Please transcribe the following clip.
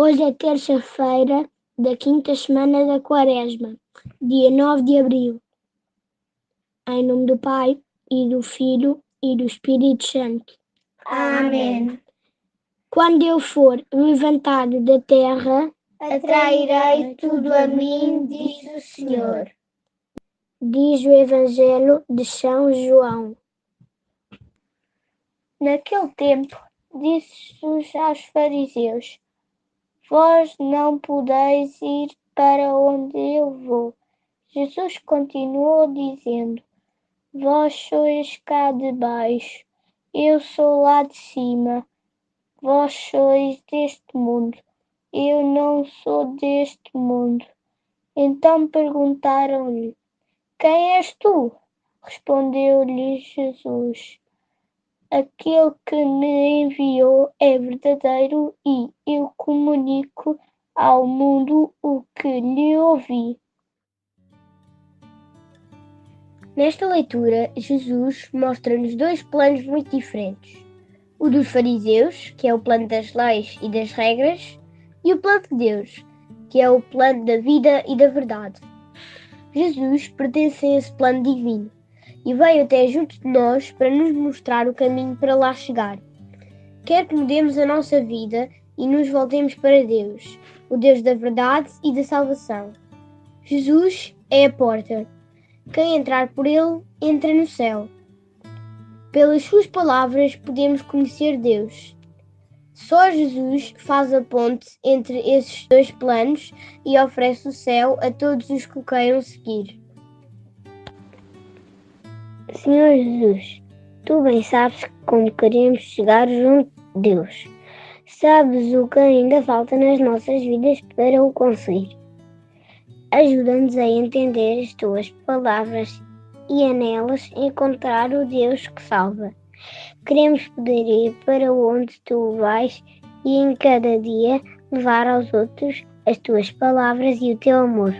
Hoje é terça-feira da quinta semana da Quaresma, dia 9 de abril. Em nome do Pai, e do Filho, e do Espírito Santo. Amém. Quando eu for levantado da terra, atrairei tudo a mim, diz o Senhor. Diz o Evangelho de São João. Naquele tempo, disse Jesus aos fariseus: Vós não podeis ir para onde eu vou. Jesus continuou dizendo: Vós sois cá de baixo, eu sou lá de cima. Vós sois deste mundo, eu não sou deste mundo. Então perguntaram-lhe: Quem és tu? Respondeu-lhe Jesus: Aquele que me enviou é verdadeiro e eu comunico ao mundo o que lhe ouvi. Nesta leitura, Jesus mostra-nos dois planos muito diferentes. O dos fariseus, que é o plano das leis e das regras, e o plano de Deus, que é o plano da vida e da verdade. Jesus pertence a esse plano divino e veio até junto de nós para nos mostrar o caminho para lá chegar. Quer que mudemos a nossa vida e nos voltemos para Deus, o Deus da verdade e da salvação. Jesus é a porta. Quem entrar por ele, entra no céu. Pelas suas palavras podemos conhecer Deus. Só Jesus faz a ponte entre esses dois planos e oferece o céu a todos os que o queiram seguir. Senhor Jesus, tu bem sabes como queremos chegar junto de Deus. Sabes o que ainda falta nas nossas vidas para o conseguir. Ajuda-nos a entender as tuas palavras e a nelas encontrar o Deus que salva. Queremos poder ir para onde tu vais e em cada dia levar aos outros as tuas palavras e o teu amor.